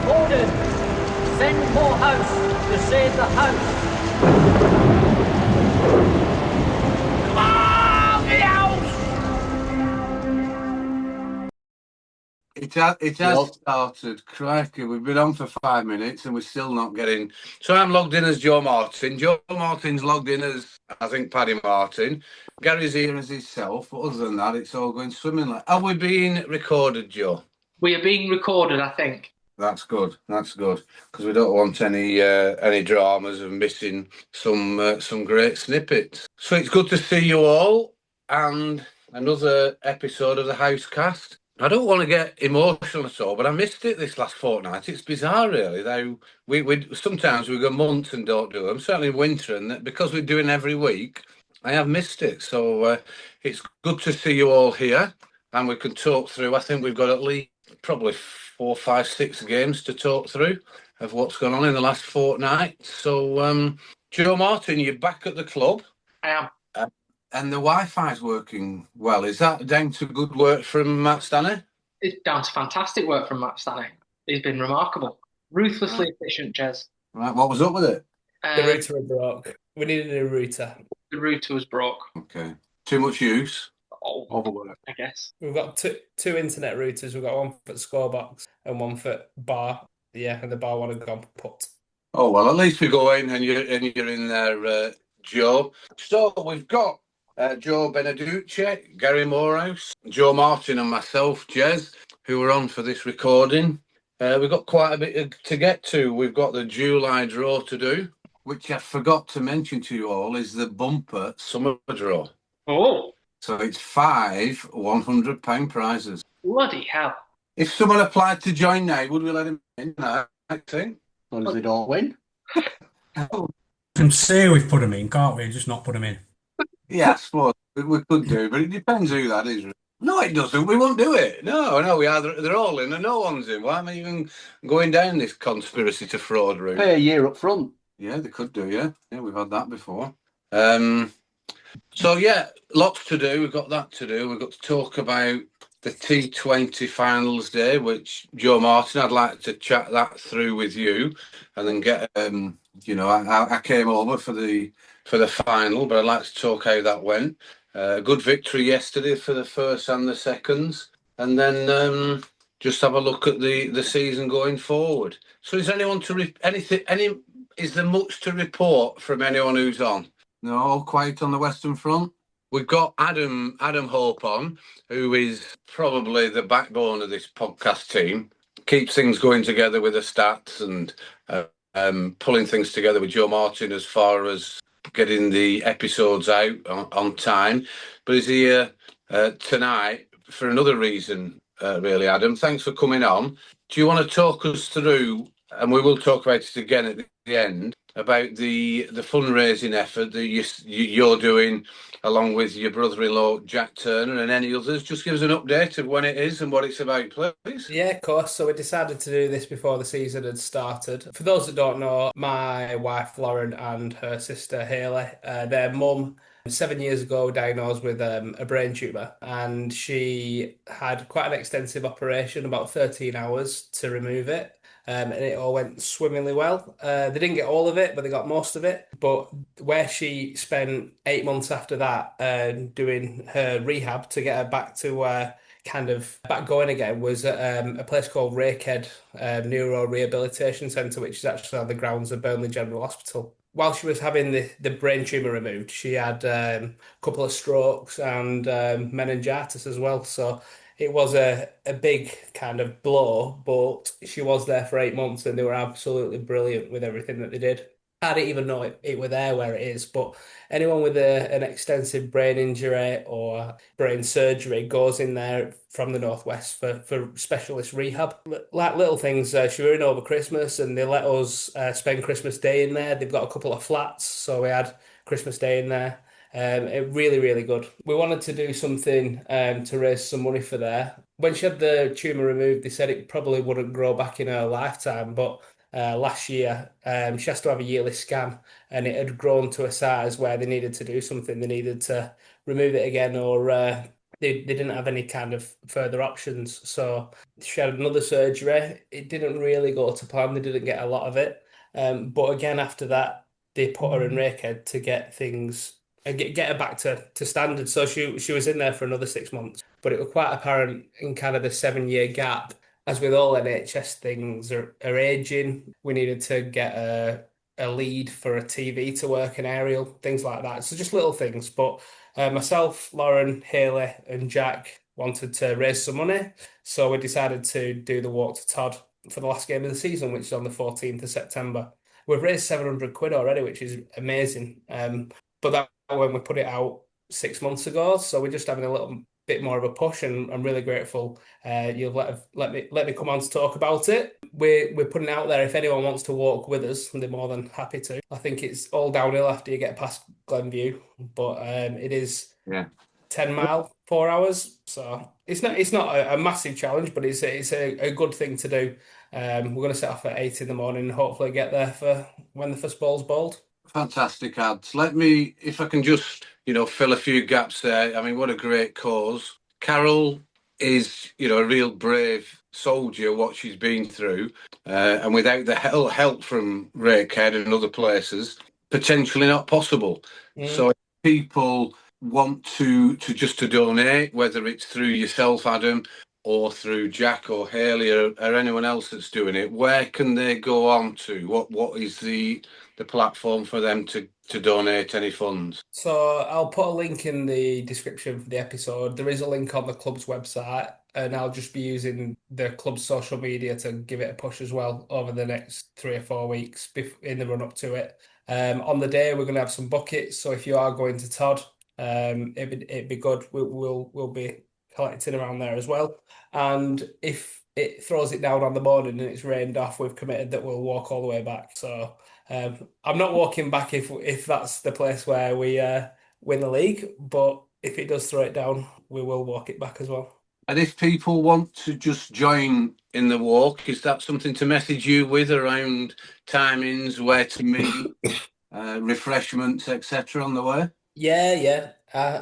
Gordon, send Lowerhouse to save the house. Come on, the house! It has started. Crikey, we've been on for 5 minutes and we're still not getting... So I'm logged in as Joe Martin. Joe Martin's logged in as, I think, Paddy Martin. Gary's here as himself, but other than that, it's all going swimmingly. Are we being recorded, Joe? We are being recorded, I think. That's good. That's good, because we don't want any dramas of missing some great snippets. So it's good to see you all, and another episode of the Housecast. I don't want to get emotional at all, but I missed it this last fortnight. It's bizarre, really. Though we sometimes we go months and don't do them. Certainly in winter, and because we're doing every week, I have missed it. So it's good to see you all here, and we can talk through. I think we've got at least probably 4, 5, 6 games to talk through of what's gone on in the last fortnight. So, Joe Martin, you're back at the club. I am. And the Wi-Fi's working well. Is that down to good work from Matt Stanley? It's down to fantastic work from Matt Stanley. He's been remarkable. Ruthlessly efficient, Jez. Right, what was up with it? The router broke. We needed a new router. The router was broke. Okay. Too much use? Overwork, I guess. We've got two internet routers. We've got one for the scorebox and one for bar. Yeah, and the bar one had gone put. Oh, well, at least we go in and you're in there, Joe. So we've got Joe Beneducci, Gary Morehouse, Joe Martin and myself, Jez, who are on for this recording. We've got quite a bit to get to. We've got the July draw to do, which I forgot to mention to you all is the bumper summer draw. Oh. So it's 5 £100 prizes. Bloody hell. If someone applied to join now, would we let him in? No, I think. As long as they don't win. Can say we've put them in, can't we? Just not put them in. Yeah, I suppose we could do, but it depends who that is. No, it doesn't. We won't do it. No, we are. They're all in and no one's in. Why am I even going down this conspiracy to fraud route? Pay a year up front. Yeah, they could do, yeah. Yeah, we've had that before. So, yeah, lots to do. We've got that to do. We've got to talk about the T20 Finals day, which, Joe Martin, I'd like to chat that through with you and then get, I came over for the final, but I'd like to talk how that went. A good victory yesterday for the first and the seconds, and then just have a look at the season going forward. So is there anyone is there much to report from anyone who's on? No, all quiet on the Western Front. We've got Adam Hope on, who is probably the backbone of this podcast team. Keeps things going together with the stats and pulling things together with Joe Martin as far as getting the episodes out on time. But he's here tonight for another reason, really, Adam. Thanks for coming on. Do you want to talk us through, and we will talk about it again at the end, about the fundraising effort that you're doing along with your brother-in-law Jack Turner and any others? Just give us an update of when it is and what it's about, please. Yeah, of course. So we decided to do this before the season had started. For those that don't know, my wife Lauren and her sister Hayley, their mum 7 years ago diagnosed with a brain tumour, and she had quite an extensive operation, about 13 hours to remove it. And it all went swimmingly well. They didn't get all of it, but they got most of it. But where she spent 8 months after that doing her rehab to get her back to back going again was at a place called Rakehead Neurorehabilitation Centre, which is actually on the grounds of Burnley General Hospital. While she was having the brain tumour removed, she had a couple of strokes and meningitis as well. So it was a big kind of blow, but she was there for 8 months and they were absolutely brilliant with everything that they did. I didn't even know it were there where it is, but anyone with an extensive brain injury or brain surgery goes in there from the Northwest for specialist rehab. Like little things, she were in over Christmas and they let us spend Christmas Day in there. They've got a couple of flats, so we had Christmas Day in there. It really, really good. We wanted to do something to raise some money for there. when she had the tumour removed, they said it probably wouldn't grow back in her lifetime. But last year, she has to have a yearly scan, and it had grown to a size where they needed to do something. They needed to remove it again, or they didn't have any kind of further options. So she had another surgery. It didn't really go to plan. They didn't get a lot of it. But again, after that, they put her in Rakehead to get things and get her back to standard. So she was in there for another 6 months. But it was quite apparent in kind of the 7 year gap, as with all NHS things are aging. We needed to get a lead for a TV to work, an aerial, things like that. So just little things. But myself, Lauren, Hayley, and Jack wanted to raise some money. So we decided to do the walk to Todd for the last game of the season, which is on the 14th of September. We've raised 700 quid already, which is amazing. But that when we put it out 6 months ago, so we're just having a little bit more of a push, and I'm really grateful you've let me come on to talk about it. We're putting it out there. If anyone wants to walk with us, they're more than happy to. I think it's all downhill after you get past Glenview, but it is 10 mile, 4 hours. So it's not a massive challenge, but it's a good thing to do. We're going to set off at 8 in the morning and hopefully get there for when the first ball's bowled. Fantastic, ads. Let me, if I can just, fill a few gaps there. I mean, what a great cause. Carol is, a real brave soldier, what she's been through. And without the help from Rakehead and other places, potentially not possible. So if people want to donate, whether it's through yourself, Adam, or through Jack or Hayley or anyone else that's doing it, where can they go on to? What is the platform for them to donate any funds? So I'll put a link in the description for the episode. There is a link on the club's website, and I'll just be using the club's social media to give it a push as well over the next 3 or 4 weeks in the run up to it. On the day, we're going to have some buckets. So if you are going to Todd, it'd be good. We'll be collecting around there as well. And if it throws it down on the morning and it's rained off, we've committed that we'll walk all the way back. So I'm not walking back if that's the place where we win the league, but if it does throw it down, we will walk it back as well. And if people want to just join in the walk, is that something to message you with around timings, where to meet, refreshments, etc. on the way? Yeah.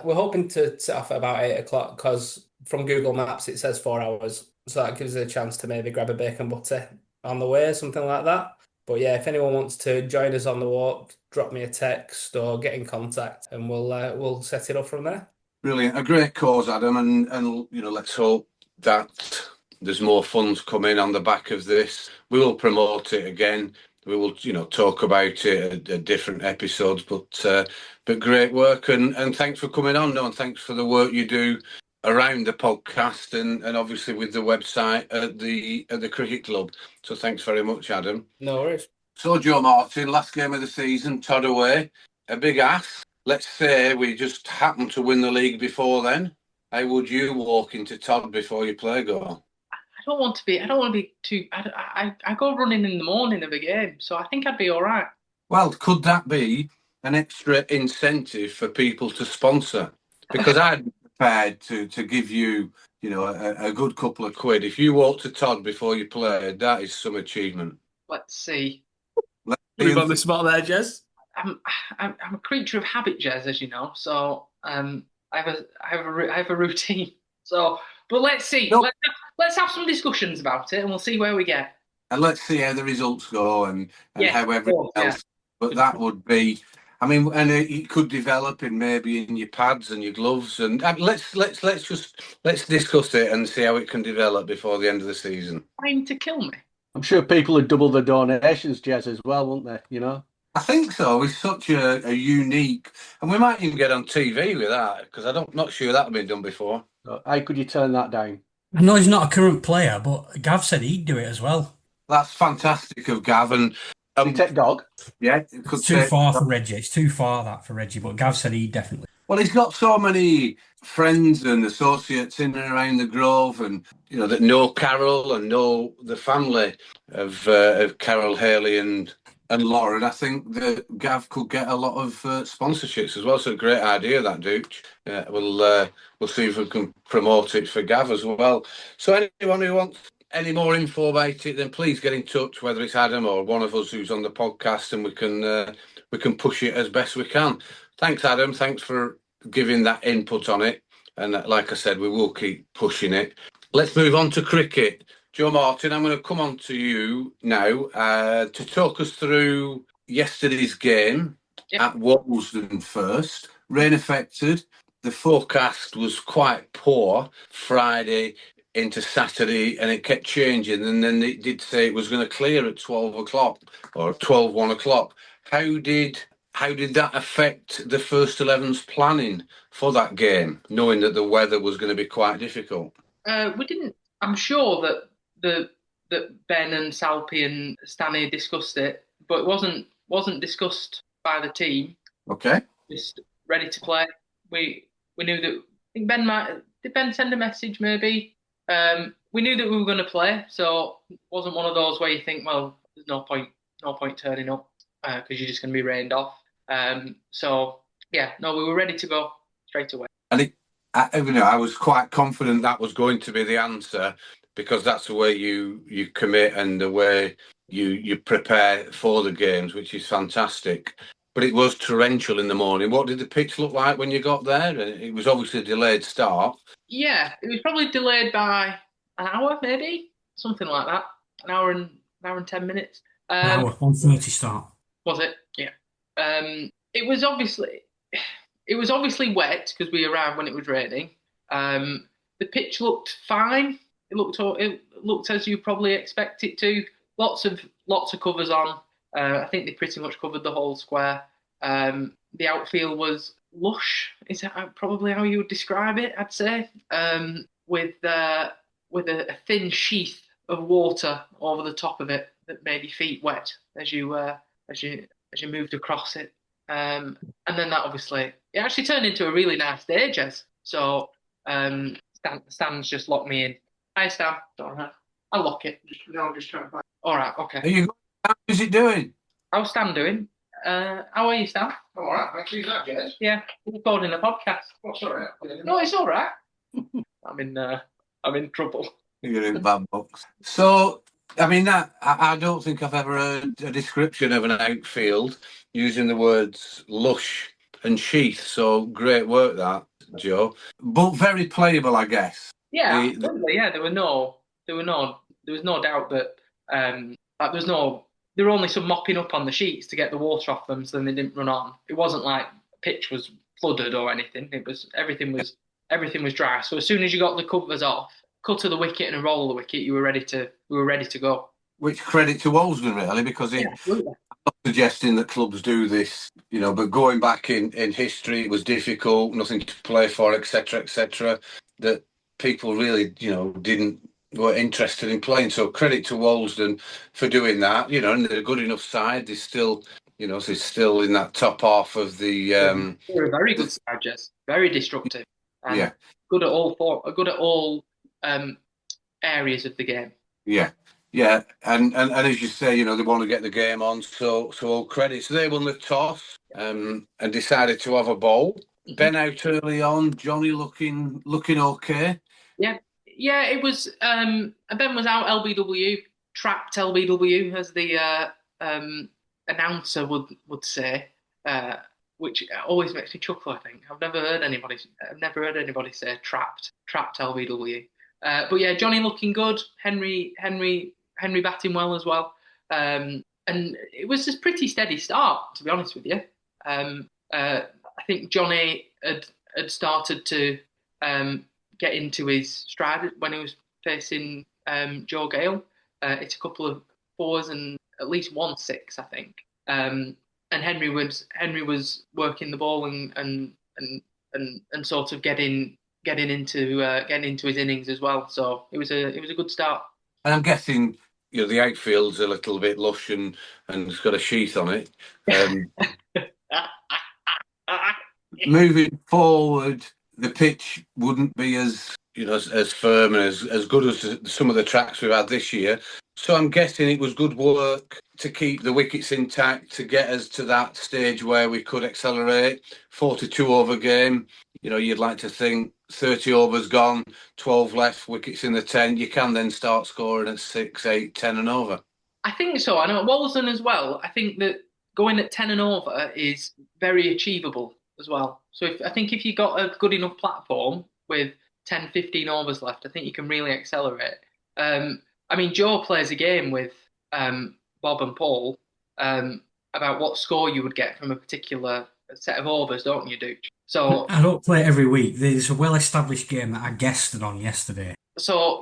We're hoping to set off at about 8 o'clock because from Google Maps it says 4 hours. So that gives us a chance to maybe grab a bacon butty on the way, something like that. But yeah, if anyone wants to join us on the walk, drop me a text or get in contact and we'll set it up from there. Brilliant. A great cause, Adam, and let's hope that there's more funds coming on the back of this. We will promote it again. We will, talk about it at different episodes, but great work and thanks for coming on, and thanks for the work you do around the podcast and obviously with the website at the cricket club. So thanks very much, Adam. No worries. So Joe Martin, last game of the season, Todd away, a big ask. Let's say we just happen to win the league before then. How would you walk into Todd before you play goal? I don't want to be too. I go running in the morning of a game, so I think I'd be all right. Well, could that be an extra incentive for people to sponsor? Because I'd be prepared to give you, a good couple of quid. If you walk to Todd before you play, that is some achievement. Let's see. Move on the spot there, Jez. I'm a creature of habit, Jez, as you know. So I have a routine. So, but let's see. No. Let's have some discussions about it, and we'll see where we get. And let's see how the results go and how everything else. Yeah. But that would be, and it could develop maybe in your pads and your gloves. And let's discuss it and see how it can develop before the end of the season. Trying to kill me. I'm sure people would double the donations, Jez, as well, wouldn't they? I think so. It's such a unique, and we might even get on TV with that because I'm not sure that's been done before. So how could you turn that down? I know he's not a current player, but Gav said he'd do it as well. That's fantastic of Gav. And take dog. Yeah, It's too far for Reggie. It's too far that for Reggie, but Gav said he'd definitely. Well, he's got so many friends and associates in and around the Grove, and that know Carol and know the family of Carol, Hayley, and and Lauren, I think that Gav could get a lot of sponsorships as well. So great idea that, Duke. We'll see if we can promote it for Gav as well. So anyone who wants any more info about it, then please get in touch, whether it's Adam or one of us who's on the podcast, and we can push it as best we can. Thanks, Adam. Thanks for giving that input on it. And like I said, we will keep pushing it. Let's move on to cricket. Joe Martin, I'm going to come on to you now to talk us through yesterday's game at Walsden first. Rain affected. The forecast was quite poor Friday into Saturday, and it kept changing. And then it did say it was going to clear at 12 o'clock or 1 o'clock. How did that affect the first 11's planning for that game, knowing that the weather was going to be quite difficult? We didn't. I'm sure that Ben and Salpy and Stanley discussed it, but it wasn't discussed by the team. Okay. Just ready to play. We knew that. I think did Ben send a message maybe? We knew that we were going to play, so it wasn't one of those where you think, well, there's no point turning up because you're just going to be rained off. So yeah, no, we were ready to go straight away. And I was quite confident that was going to be the answer, because that's the way you commit and the way you prepare for the games, which is fantastic. But it was torrential in the morning. What did the pitch look like when you got there? It was obviously a delayed start. Yeah, it was probably delayed by an hour, maybe something like that. An hour and 10 minutes. Hour, 1:30 start. Was it? Yeah. It was obviously wet because we arrived when it was raining. The pitch looked fine. It looked as you probably expect it to. Lots of covers on. I think they pretty much covered the whole square. The outfield was lush. Is that probably how you would describe it? I'd say with a thin sheath of water over the top of it that made your feet wet as you moved across it. And then that obviously it actually turned into a really nice day, Jez. So Stan's just locked me in. Hi, Stan. All right. I'll lock it. No, I'm just trying to find. All right. Okay. Are you? How is it doing? How's Stan doing? How are you, Stan? All right, thanks for that, Jez. Yeah, we're recording a podcast. Oh, sorry. No, it's all right. I'm in trouble. You're in bad books. So, I mean, I don't think I've ever heard a description of an outfield using the words lush and sheath. So great work, that, Joe. But very playable, I guess. Yeah, absolutely. Yeah, there was no doubt that there were only some mopping up on the sheets to get the water off them, so then they didn't run on. It wasn't like the pitch was flooded or anything. It was everything was dry. So as soon as you got the covers off, cut to the wicket and roll the wicket, we were ready to go. Which credit to Walsden, really, because I'm not suggesting that clubs do this, but going back in history, it was difficult, nothing to play for, etc., that people really, were interested in playing. So credit to Walsden for doing that, and they're a good enough side. They're still, they're still in that top half of the. They're a very good side, Jess. Very destructive. And good at all areas of the game. Yeah, and as you say, they want to get the game on. So all credit. So they won the toss and decided to have a bowl. Ben out early on. Johnny looking okay. Yeah, it was. Ben was out LBW, trapped LBW, as the announcer would say, which always makes me chuckle. I think I've never heard anybody say trapped LBW. But yeah, Johnny looking good. Henry batting well as well. And it was a pretty steady start, to be honest with you. I think Johnny had started to get into his stride when he was facing Joe Gale. It's a couple of fours and at least 1 6, I think. And Henry was working the ball and sort of getting into his innings as well. So it was a good start. And I'm guessing the outfield's a little bit lush and it's got a sheath on it. Moving forward, the pitch wouldn't be as as firm and as good as some of the tracks we've had this year. So I'm guessing it was good work to keep the wickets intact to get us to that stage where we could accelerate. 42 over game. You'd like to think 30 overs gone, 12 left, wickets in the 10. You can then start scoring at 6, 8, 10 and over. I think so. I know at Walsden as well. I think that going at 10 and over is very achievable as well. So I think if you got a good enough platform with 10, 15 overs left, I think you can really accelerate. I mean, Joe plays a game with Bob and Paul about what score you would get from a particular set of overs, don't you, Duke? So, I don't play it every week. There's a well-established game that I guessed on yesterday. so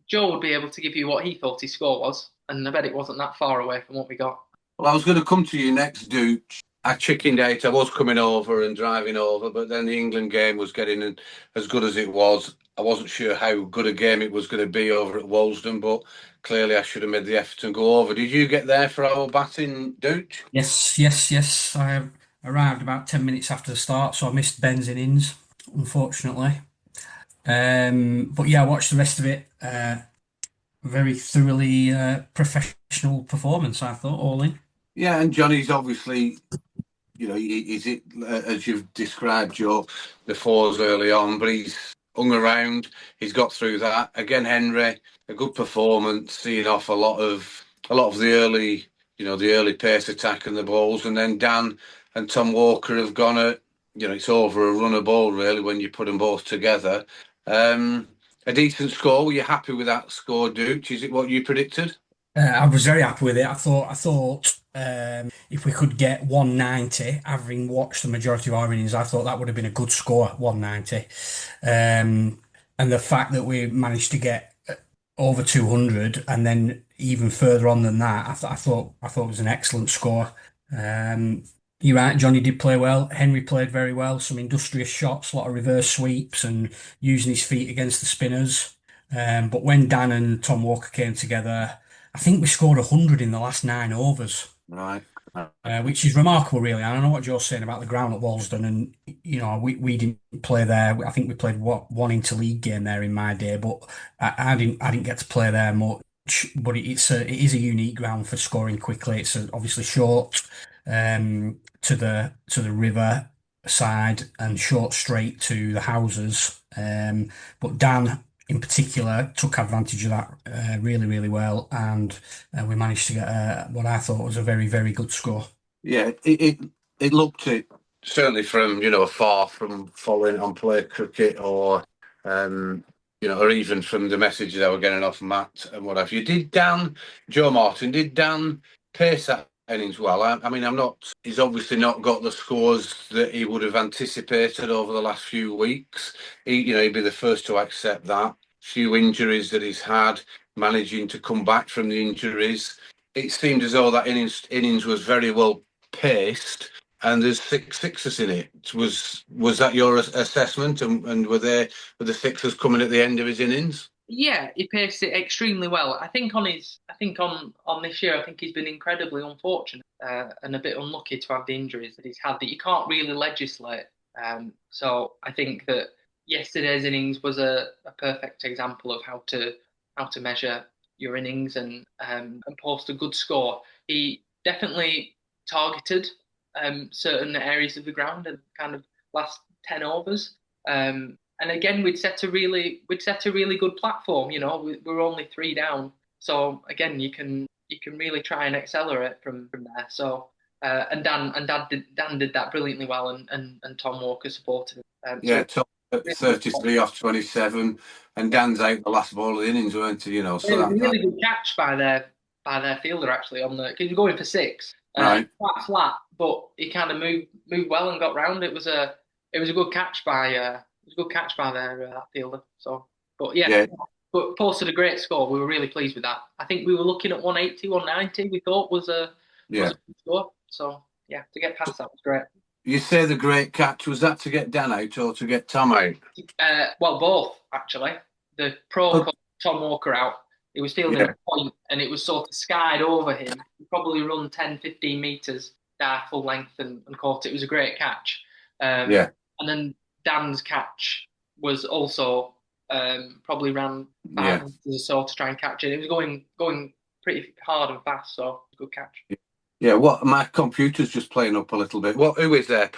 Joe would be able to give you what he thought his score was, and I bet it wasn't that far away from what we got. Well, I was going to come to you next, Duke. I chickened out. I was coming over and driving over, but then the England game was getting as good as it was. I wasn't sure how good a game it was going to be over at Walsden, but clearly I should have made the effort and go over. Did you get there for our batting, Duke? Yes, yes, yes. I arrived about 10 minutes after the start, so I missed Ben's innings, unfortunately. But yeah, I watched the rest of it. Very thoroughly professional performance, I thought, all in. Yeah, and Johnny's obviously, is it as you've described, Joe, the fours early on, but he's hung around. He's got through that. Again, Henry, a good performance, seeing off a lot of the early, the early pace attack and the balls, and then Dan and Tom Walker have gone at, it's over a run of ball really when you put them both together. A decent score. Were you happy with that score, Duke? Is it what you predicted? I was very happy with it. I thought if we could get 190, having watched the majority of our innings, I thought that would have been a good score, 190. And the fact that we managed to get over 200 and then even further on than that, I thought it was an excellent score. You're right, Johnny did play well. Henry played very well. Some industrious shots, a lot of reverse sweeps, and using his feet against the spinners. But when Dan and Tom Walker came together, I think we scored 100 in the last 9 overs, Right. which is remarkable, really. I don't know what Joe's saying about the ground at Walsden, and we didn't play there. I think we played one interleague game there in my day, but I didn't get to play there much. But it is a unique ground for scoring quickly. It's obviously short to the river side and short straight to the houses. But Dan in particular took advantage of that really, really well, and we managed to get what I thought was a very, very good score. Yeah, it looked it certainly from afar from following on play cricket or or even from the messages I were getting off Matt and what have you. Joe Martin, did Dan pace that innings well? I mean, he's obviously not got the scores that he would have anticipated over the last few weeks. He'd be the first to accept that. Few injuries that he's had, managing to come back from the injuries. It seemed as though that innings was very well paced, and there's 6 sixes in it. Was that your assessment? And were the sixes coming at the end of his innings? Yeah, he paced it extremely well. I think on this year, I think he's been incredibly unfortunate and a bit unlucky to have the injuries that he's had that you can't really legislate. So I think that yesterday's innings was a perfect example of how to measure your innings and post a good score. He definitely targeted certain areas of the ground and kind of last 10 overs. And again, we'd set a really good platform. We're only 3 down, so again, you can really try and accelerate from there. So and Dan did that brilliantly well, and Tom Walker supported him. Yeah, Tom at 33 off 27, and Dan's out the last ball of the innings, weren't he? So it was a really good catch by their fielder actually on because he was going for 6, right. quite flat, but he kind of moved well and got round. It was a good catch by their fielder. So, but yeah, but posted a great score. We were really pleased with that. I think we were looking at 180, 190. We thought was a good score. So yeah, to get past that was great. You say the great catch, was that to get Dan out or to get Tom out? Well, both actually. The pro called Tom Walker out. He was fielding a point, and it was sort of skied over him. He probably run 10, 15 metres full length and caught it. It was a great catch. And then Dan's catch was also probably ran 5 meters or so to try and catch it. It was going pretty hard and fast. So good catch. Yeah, what my computer's just playing up a little bit. Who is their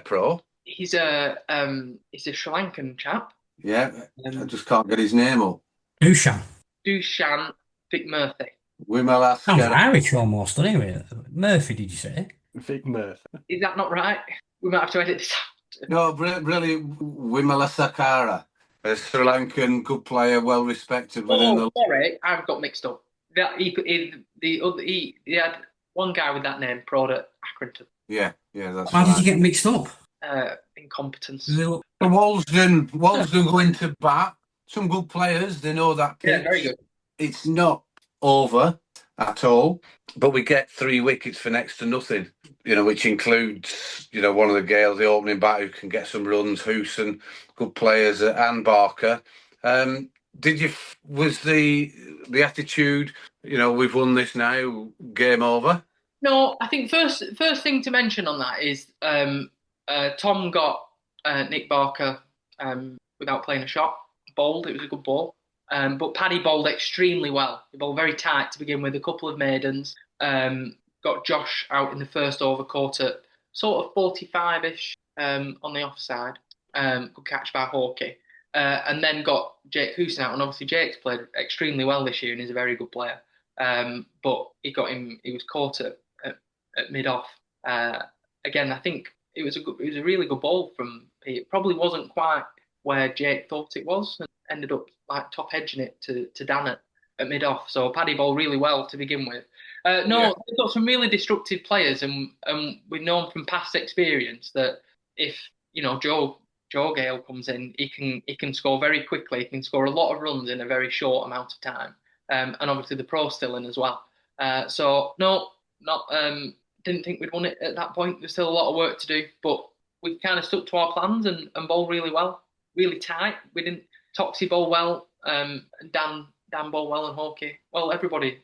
pro? He's a Sri Lankan chap. Yeah, I just can't get his name up. Dushan. Dushan Murthy. Wimala Sounds Skara. Irish almost, doesn't it? Murphy, did you say? Vic Murphy. Is that not right? We might have to edit this out. No, brilliant. Wimala Sakara, a Sri Lankan good player, well respected within the. Sorry, I've got mixed up. That he had one guy with that name, pro'd at Accrington. Yeah, that's Why right. did you get mixed up? Incompetence. The Walsden go into bat. Some good players. They know that pitch. Yeah, very good. It's not over at all, but we get 3 wickets for next to nothing. Which includes one of the Gales, the opening bat, who can get some runs. Hooson, good players, and Barker. Was the attitude? We've won this now. Game over. No, I think first thing to mention on that is Tom got Nick Barker without playing a shot. Bowled. It was a good ball. But Paddy bowled extremely well. He bowled very tight to begin with, a couple of maidens. Got Josh out in the first over, caught at sort of 45-ish on the offside. Good catch by Hawkeye. And then got Jake Hooson out. And obviously Jake's played extremely well this year and is a very good player. But he was caught at mid-off. Again, I think it was a really good ball from Pete. It probably wasn't quite where Jake thought it was and ended up like top edging it to Dan at mid-off. So Paddy bowled really well to begin with. They've got some really destructive players, and we've known from past experience that if Joe Gale comes in, he can score very quickly. He can score a lot of runs in a very short amount of time, and obviously the pro's still in as well. Didn't think we'd won it at that point. There's still a lot of work to do, but we kind of stuck to our plans and bowled really well, really tight. We didn't Toxie bowl well, Dan bowl well, and Hawkeye. Well, everybody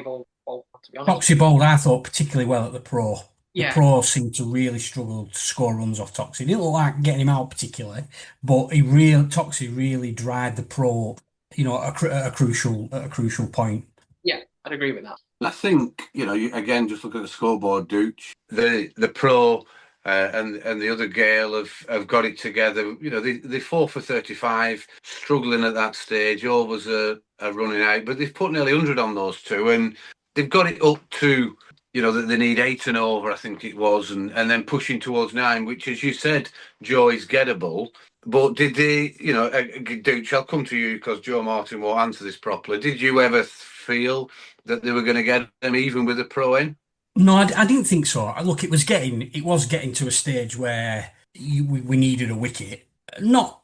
bowled well, to be honest. Toxie bowled, I thought, particularly well at the Pro. The Yeah. Pro seemed to really struggle to score runs off Toxie. It didn't look like getting him out particularly, but Toxie really dried the Pro, at a crucial point. Yeah, I'd agree with that. I think you again just look at the scoreboard, Dooch. The Pro and the other Gale have got it together. They 4 for 35, struggling at that stage. Overs are running out, but they've put nearly 100 on those two, and they've got it up to that they need 8 and over, I think it was, and then pushing towards 9, which, as you said, Joe, is gettable. But did they, Dooch, I'll come to you because Joe Martin won't answer this properly. Did you ever feel that they were going to get them even with the Pro in? No, I didn't think so. Look, it was getting to a stage where we needed a wicket, not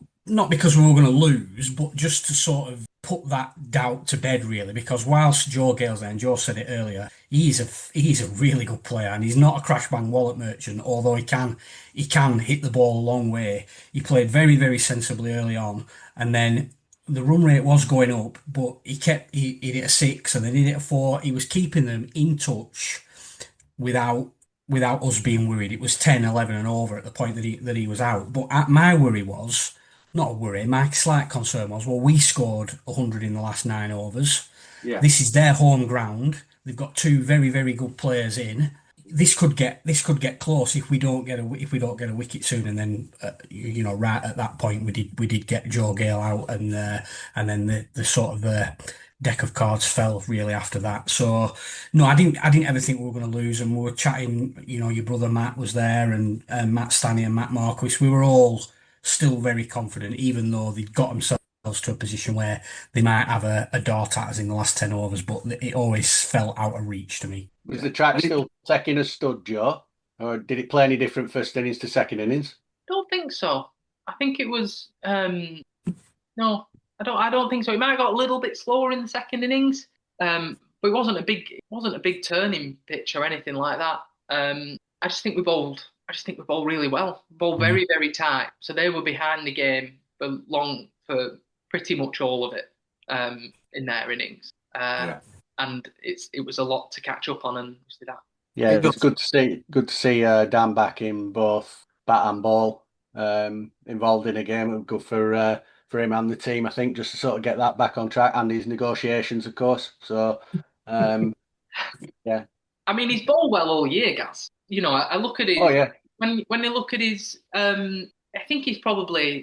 because we were going to lose, but just to sort of put that doubt to bed, really. Because whilst Joe Gale's there, and Joe said it earlier, he's a really good player, and he's not a crash bang wallet merchant. Although he can hit the ball a long way. He played very, very sensibly early on, and then the run rate was going up, but he hit a 6 and then he hit a 4. He was keeping them in touch without us being worried. It was 10, 11 and over at the point that he was out. But my worry was, not a worry, my slight concern was, well, we scored 100 in the last 9 overs. Yeah. This is their home ground. They've got 2 very, very good players in. This could get close if we don't get a wicket soon, and then right at that point we did get Joe Gale out, and then the sort of deck of cards fell really after that. So no, I didn't ever think we were going to lose. And we were chatting, your brother Matt was there, and Matt Stanley and Matt Marquis. We were all still very confident, even though they'd got themselves to a position where they might have a dart at us in the last 10 overs, but it always fell out of reach to me. Was the track still second as stud, Joe? Or did it play any different first innings to second innings? Don't think so. I think it was no, I don't think so. It might have got a little bit slower in the second innings, but it wasn't a big turning pitch or anything like that. I just think we bowled really well. Bowled very, very tight. So they were behind the game for pretty much all of it in their innings. And it was a lot to catch up on, and see that. Yeah, it was good to see Dan back in both bat and ball, involved in a game. Good for him and the team, I think, just to sort of get that back on track, and his negotiations, of course. So Yeah. I mean, he's bowled well all year, Gaz. You know, I look at his Oh yeah. when you look at his, I think he's probably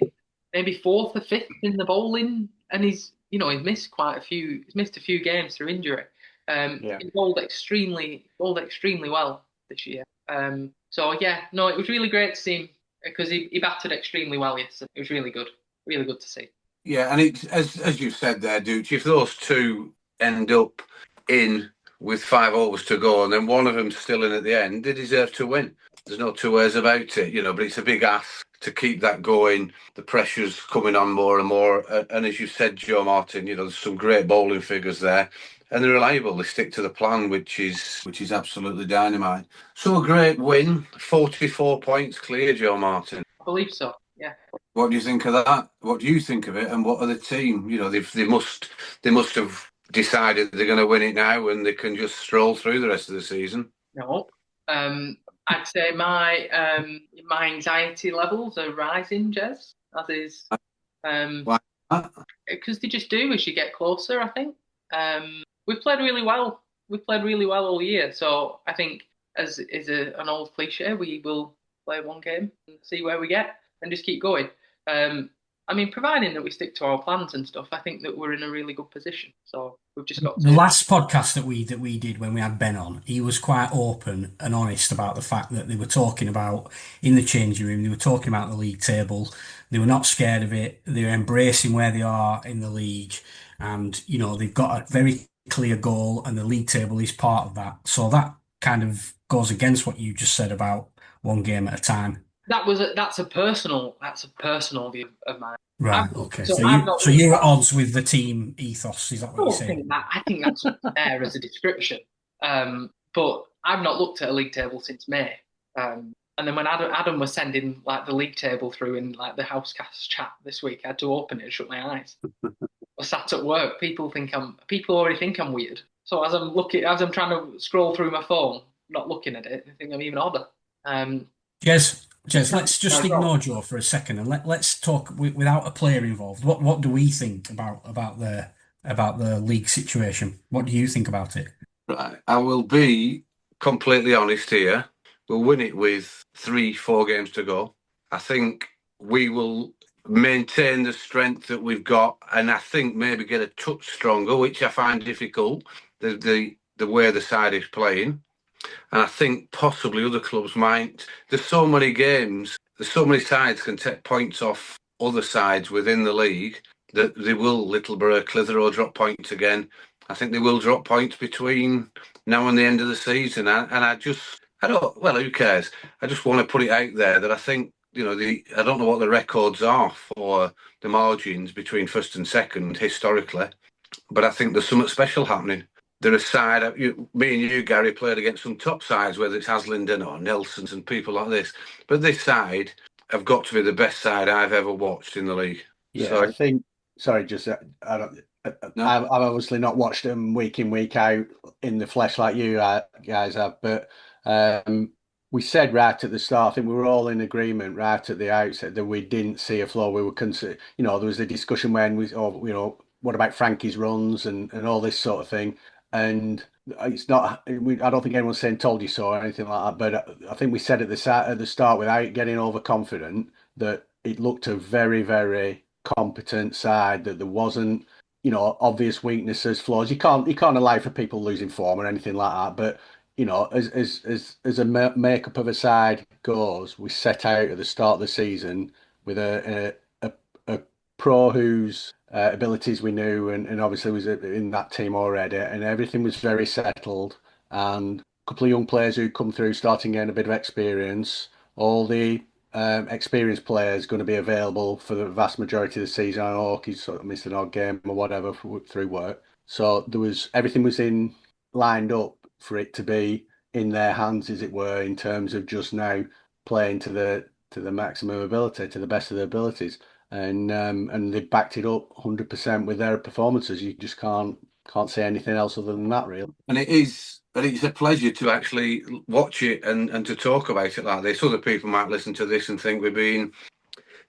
maybe fourth or fifth in the bowling, and he's missed quite a few. He's missed a few games through injury. Yeah. He bowled extremely well this year. So yeah, no, it was really great to see him because he batted extremely well yesterday. It was really good to see. Yeah, and it's as you said there, Dooch, if those two end up in with 5 overs to go and then one of them's still in at the end, they deserve to win. There's no two ways about it, but it's a big ask to keep that going. The pressure's coming on more and more. And as you said, Joe Martin, there's some great bowling figures there. And they're reliable. They stick to the plan, which is absolutely dynamite. So a great win, 44 points clear, Joe Martin. I believe so. Yeah. What do you think of that? What do you think of it? And what are the team? They must have decided they're going to win it now, and they can just stroll through the rest of the season. No. I'd say my anxiety levels are rising, Jez, as is Why not? because they just do as you get closer, I think. We've played really well. We've played really well all year. So I think, as is an old cliche, we will play one game and see where we get and just keep going. I mean, providing that we stick to our plans and stuff, I think that we're in a really good position. So we've just got The to. last podcast that we did when we had Ben on, he was quite open and honest about the fact that they were talking about in the changing room, they were talking about the league table. They were not scared of it. They're embracing where they are in the league, and they've got a very clear goal, and the league table is part of that. So that kind of goes against what you just said about one game at a time. That's a personal view of mine. Right. Okay. I've not So you're at odds with the team ethos. Is that what you're saying? I think that's fair as a description. But I've not looked at a league table since May. And then when Adam was sending like the league table through in like the Housecast chat this week, I had to open it and shut my eyes. I sat at work. People already think I'm weird. So as I'm trying to scroll through my phone, not looking at it, they think I'm even odder. Jez, let's just ignore Joe for a second and let's talk without a player involved. What do we think about the league situation? What do you think about it? Right. I will be completely honest here. We'll win it with 3-4 games to go. I think we will maintain the strength that we've got, and I think maybe get a touch stronger, which I find difficult. The way the side is playing. And I think possibly other clubs might. There's so many games, there's so many sides can take points off other sides within the league that they will, Littleborough, Clitheroe drop points again. I think they will drop points between now and the end of the season. Who cares? I just want to put it out there that I think, I don't know what the records are for the margins between first and second historically, but I think there's something special happening. They're a side, me and you, Gary, played against some top sides, whether it's Haslingden or Nelson's and people like this. But this side have got to be the best side I've ever watched in the league. Yeah, so, I think. Sorry, just I don't. No. I've obviously not watched them week in, week out in the flesh like you guys have, but we said right at the start, I think we were all in agreement right at the outset that we didn't see a flow. We were there was a discussion when what about Frankie's runs and all this sort of thing. And it's not. I don't think anyone's saying "told you so" or anything like that. But I think we said at the start, without getting overconfident, that it looked a very, very competent side. That there wasn't, obvious weaknesses, flaws. You can't allow for people losing form or anything like that. But as a makeup of a side goes, we set out at the start of the season with a pro whose abilities we knew, and obviously was in that team already, and everything was very settled. And a couple of young players who come through, starting getting a bit of experience. All the experienced players going to be available for the vast majority of the season. I know he's sort of missed an odd game or whatever through work. So everything was lined up for it to be in their hands, as it were, in terms of just now playing to the maximum ability, to the best of their abilities. And they backed it up 100% with their performances. You just can't say anything else other than that, really. And it's a pleasure to actually watch it and to talk about it like this. Other people might listen to this and think we're being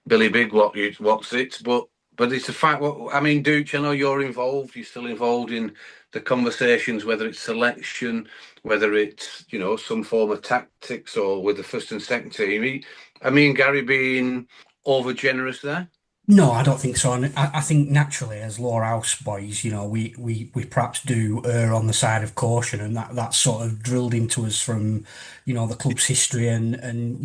Billy Big what's it, but But it's a fact. I mean, Dooch, I know you're involved. You're still involved in the conversations, whether it's selection, whether it's some form of tactics, or with the first and second team. I mean, Gary being over generous there. No, I don't think so. And I think naturally, as Lowerhouse boys, we perhaps do err on the side of caution, and that's sort of drilled into us from, the club's history, and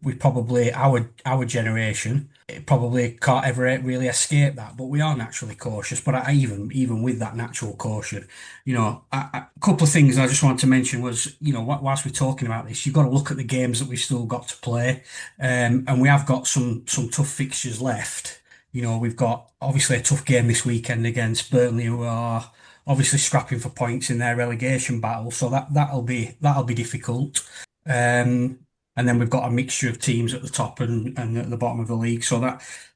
we probably our generation it probably can't ever really escape that, but we are naturally cautious. But even with that natural caution, a couple of things I just wanted to mention was, whilst we're talking about this, you've got to look at the games that we've still got to play, and we have got some tough fixtures left. We've got obviously a tough game this weekend against Burnley, who are obviously scrapping for points in their relegation battle. So that'll be difficult. And then we've got a mixture of teams at the top and at the bottom of the league. So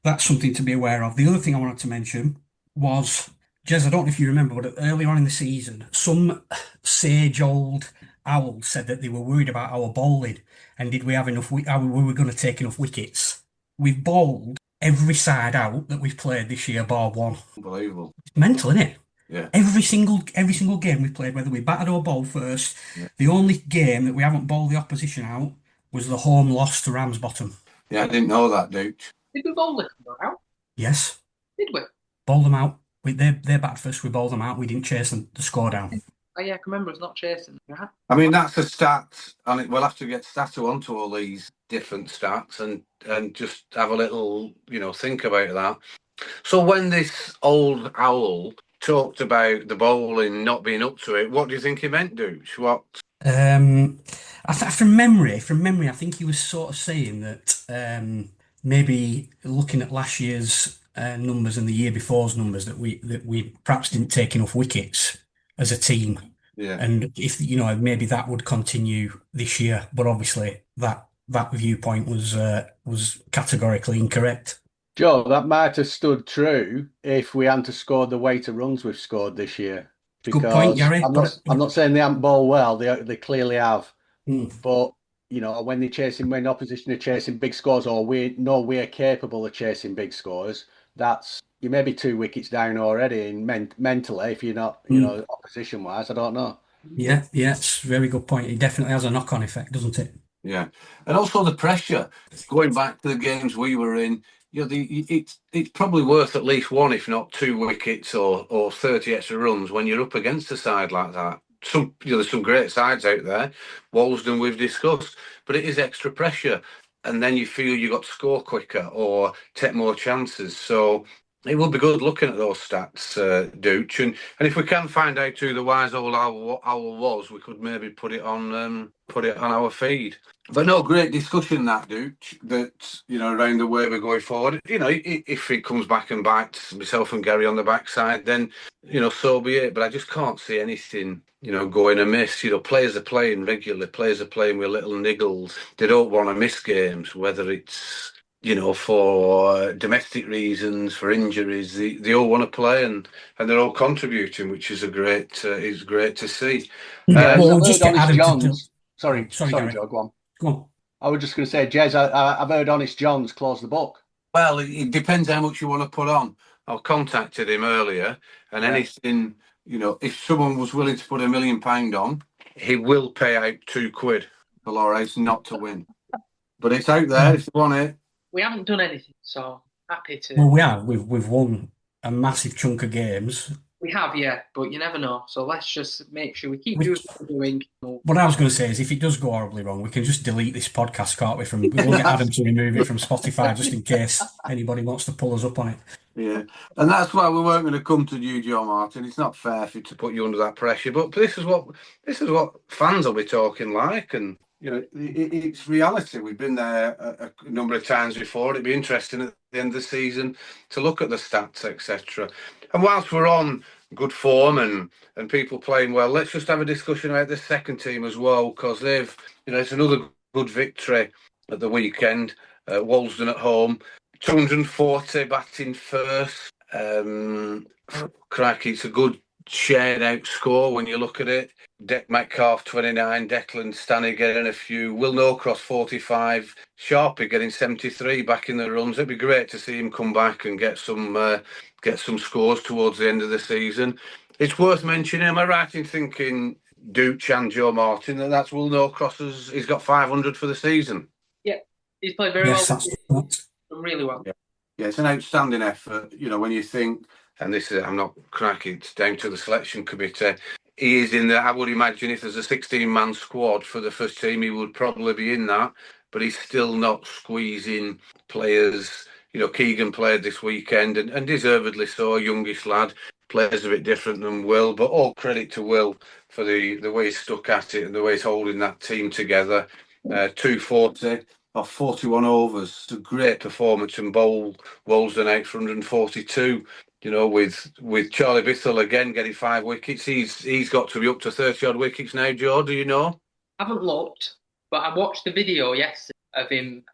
that's something to be aware of. The other thing I wanted to mention was, Jez, I don't know if you remember, but earlier on in the season, some sage old owl said that they were worried about our bowling and did we have enough? Were we going to take enough wickets? We've bowled every side out that we've played this year, bar one. Unbelievable. It's mental, isn't it? Yeah. Every single game we've played, whether we batted or bowled first, the only game that we haven't bowled the opposition out was the home loss to Ramsbottom. Yeah, I didn't know that, Dooch. Did we bowl them out? Yes. Did we? Bowled them out. They batted first, we bowled them out. We didn't chase the score down. Oh yeah, I can remember us not chasing. Yeah. I mean, that's a stat, and we'll have to get Stato onto all these different stats and just have a little, think about that. So when this old owl talked about the bowling not being up to it, what do you think he meant, Dooch? What? From memory, I think he was sort of saying that maybe looking at last year's numbers and the year before's numbers that we perhaps didn't take enough wickets as a team. Yeah. And if maybe that would continue this year, but obviously that viewpoint was categorically incorrect. Joe, that might have stood true if we hadn't scored the weight of runs we've scored this year. Good point, Gary. I'm not saying they haven't bowled well. They clearly have. Mm. But when opposition are chasing big scores, or we know we're capable of chasing big scores, you may be 2 wickets down already mentally if you're not, opposition wise. I don't know. Yeah, it's a very good point. It definitely has a knock-on effect, doesn't it? Yeah, and also the pressure. Going back to the games we were in, it's probably worth at least 1, if not 2 wickets or 30 extra runs when you're up against a side like that. There's some great sides out there. Walsden we've discussed, but it is extra pressure, and then you feel you got to score quicker or take more chances. So it will be good looking at those stats, Dooch, and if we can find out who the wise old owl was, we could maybe put it on our feed. But no, great discussion that, Dooch, that, around the way we're going forward. If it comes back and bites myself and Gary on the backside, then, so be it. But I just can't see anything, going amiss. Players are playing regularly. Players are playing with little niggles. They don't want to miss games, whether it's, for domestic reasons, for injuries. They all want to play and they're all contributing, which is great to see. Well, just get Adam Johns. Sorry, Gary. Joe, go on. Go on. I was just going to say, Jez, I've heard Honest Johns close the book. Well, it depends how much you want to put on. I contacted him earlier, and anything, if someone was willing to put £1 million on, he will pay out £2 for Lowerhouse not to win. But it's out there if you want it. We haven't done anything, so happy to. Well, we have. We've won a massive chunk of games. We have, yeah, but you never know. So let's just make sure we keep doing what we're doing. What I was going to say is, if it does go horribly wrong, we can just delete this podcast, can't we? We'll get Adam to remove it from Spotify just in case anybody wants to pull us up on it. Yeah, and that's why we weren't going to come to you, Joe Martin. It's not fair to put you under that pressure, but this is what fans will be talking like, and it's reality. We've been there a number of times before. It'd be interesting at the end of the season to look at the stats, etc. And whilst we're on good form and people playing well, let's just have a discussion about the second team as well, because they've, it's another good victory at the weekend. Walsden at home, 240 batting first. Crikey, it's a good shared out score when you look at it. Metcalf 29, Declan Stanley getting a few, Will Norcross 45, Sharpie getting 73 back in the runs. It'd be great to see him come back and get some scores towards the end of the season. It's worth mentioning, am I right in thinking Dooch and Joe Martin, that's Will Norcross's, he's got 500 for the season? Yeah, he's played very Yes, well. that's correct. Done really well. Yeah, it's an outstanding effort. You know, when you think, and this is, I'm not cracking, it's down to the selection committee. He is in I would imagine if there's a 16-man squad for the first team, he would probably be in that, but he's still not squeezing players. You know, Keegan played this weekend and deservedly so, youngish lad, plays a bit different than Will, but all credit to Will for the way he's stuck at it and the way he's holding that team together. 240 off 41 overs. It's a great performance, and Wolsden out for 142. You know, with Charlie Bithell again getting 5 wickets, he's got to be up to 30 odd wickets now. Joe, do you know? I haven't looked, but I watched the video yesterday of him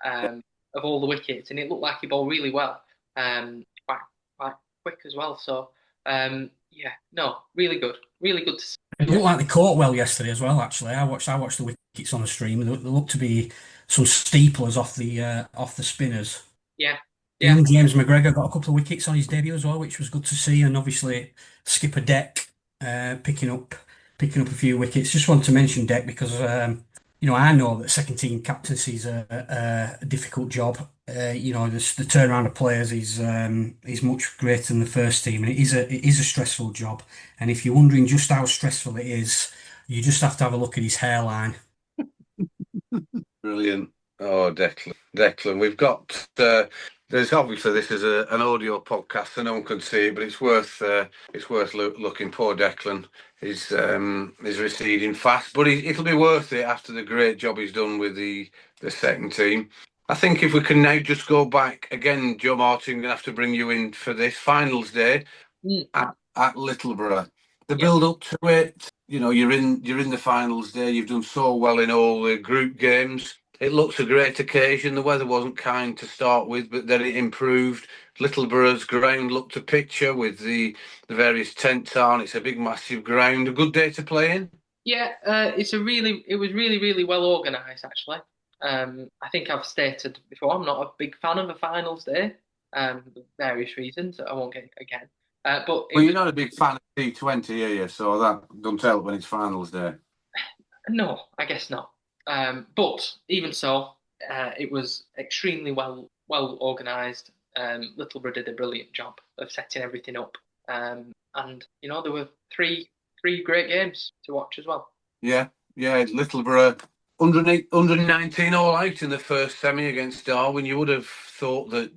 of all the wickets, and it looked like he bowled really well, quite quick as well. So yeah, no, really good to see. It looked like they caught well yesterday as well. Actually, I watched the wickets on the stream, and there looked to be some steeplers off the spinners. Yeah. Young James McGregor got a couple of wickets on his debut as well, which was good to see. And obviously, skipper Deck picking up a few wickets. Just wanted to mention Deck because I know that second team captaincy is a difficult job. The turnaround of players is much greater than the first team, and it is a stressful job. And if you're wondering just how stressful it is, you just have to have a look at his hairline. Brilliant. Oh, Declan. We've got. There's obviously this is an audio podcast, so no one can see it, but it's worth looking. Poor Declan is receding fast, but it'll be worth it after the great job he's done with the second team. I think if we can now just go back again, Joe Martin, I'm gonna have to bring you in for this finals day at Littleborough. The build up to it, you know, you're in the finals day. You've done so well in all the group games. It looks a great occasion. The weather wasn't kind to start with, but then it improved. Littleborough's ground looked a picture with the various tents on. It's a big, massive ground. A good day to play in. Yeah, it was really well organised actually. I think I've stated before I'm not a big fan of a finals day, for various reasons that I won't get again. But you're not a big fan of T20, are you? So that doesn't help when it's finals day. No, I guess not. But even so, it was extremely well organised. Littleborough did a brilliant job of setting everything up, and there were three great games to watch as well. Yeah, Littleborough 119 all out in the first semi against Darwin. You would have thought that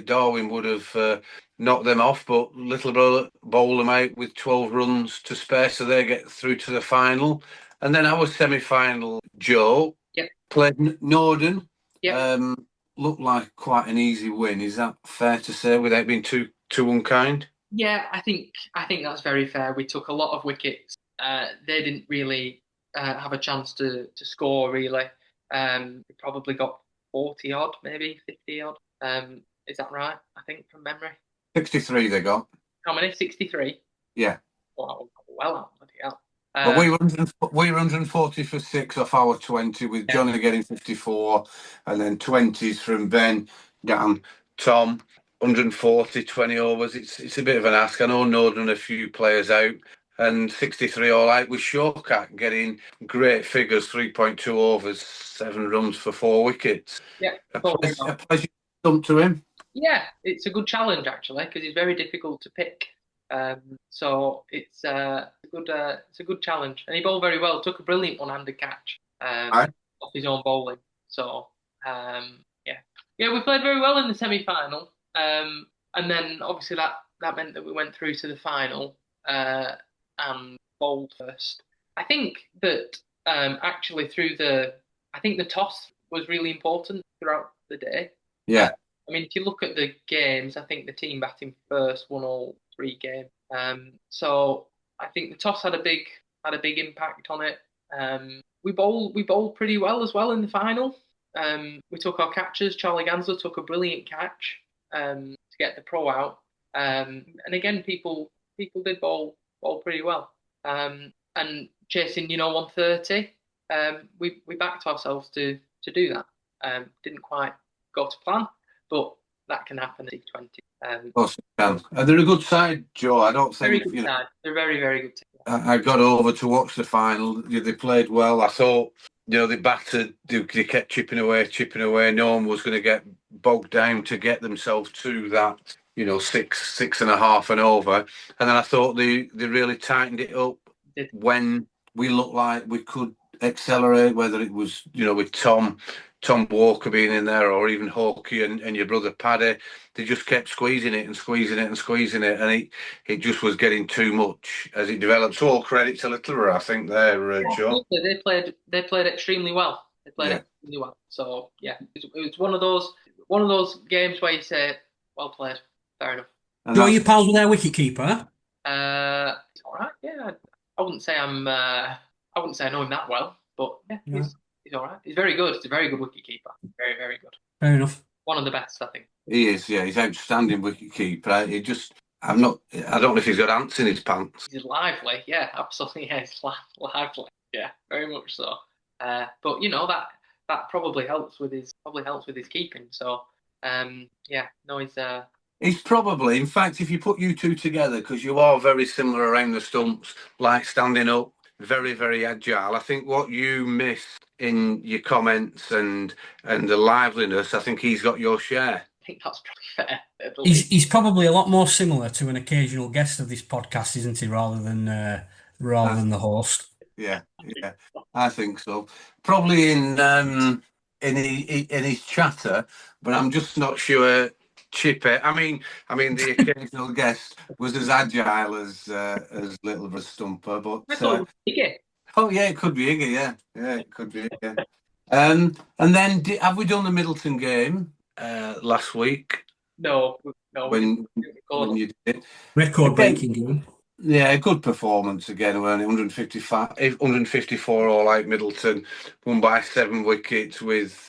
Darwin would have knocked them off, but Littleborough bowled them out with 12 runs to spare, so they get through to the final. And then our semi-final, Joe, played Norden. Looked like quite an easy win. Is that fair to say, without being too unkind? Yeah, I think that's very fair. We took a lot of wickets. They didn't really have a chance to score, really. We probably got 40 odd, maybe 50 odd. Is that right? I think from memory. 63 they got. How many? 63? Yeah. Wow, well out, bloody hell. But we were 140 for 6 off our 20, with Johnny getting 54, and then 20s from Ben, Dan, Tom, 140, 20 overs. It's a bit of an ask. I know Norden a few players out, and 63 all out with Shawkat getting great figures, 3.2 overs, 7 runs for 4 wickets. Yeah, a pleasure to him. Yeah, it's a good challenge actually, because he's very difficult to pick. So it's a good challenge, and he bowled very well. Took a brilliant one-handed catch off his own bowling. So we played very well in the semi-final, and then obviously that meant that we went through to the final and bowled first. I think that actually I think the toss was really important throughout the day. Yeah. I mean, if you look at the games, I think the team batting first won all 3 games. So I think the toss had a big impact on it. We bowled pretty well as well in the final. We took our catches. Charlie Gansler took a brilliant catch to get the pro out. And again, people did bowl pretty well. and chasing 130. We backed ourselves to do that. Didn't quite go to plan, but that can happen at T20. Of course it can. They're a good side, Joe. I don't Very think good side. They're very, very good team. I got over to watch the final. They played well. I thought, they battered. They kept chipping away. No one was going to get bogged down to get themselves to that, 6.5 and over. And then I thought they really tightened it up when we looked like we could accelerate. Whether it was, with Tom Walker being in there, or even Hawkey and your brother Paddy, they just kept squeezing it, and it just was getting too much as it developed. So all credit to Littleroy, I think there, Joe. They played extremely well. Extremely well. So yeah, it's one of those games where you say, "Well played, fair enough." And Joe, your pals with their wicket-keeper? It's all right. Yeah, I wouldn't say I know him that well, but yeah, he's all right. He's very good. He's a very good wicket keeper. Very, very good. Fair enough. One of the best, I think. He is, yeah. He's outstanding wicket keeper. I don't know if he's got ants in his pants. He's lively, yeah, absolutely. Yeah, he's lively, yeah, very much so. But that probably helps with his keeping. So, yeah, no, He's probably, in fact, if you put you two together, because you are very similar around the stumps, like standing up, very, very agile. I think what you miss in your comments and the liveliness, I think he's got your share. I think that's probably fair. He's probably a lot more similar to an occasional guest of this podcast, isn't he, rather than the host? Yeah, I think so. Probably in his chatter, but I'm just not sure. Chippy, I mean, the occasional guest was as agile as Little Stumper, but I thought Iggy. Oh yeah, it could be Iggy. Yeah, it could be. Yeah. And then have we done the Middleton game last week? No. When you did Record-breaking game. Yeah, a good performance again. We're only 154 all out. Middleton won by 7 wickets with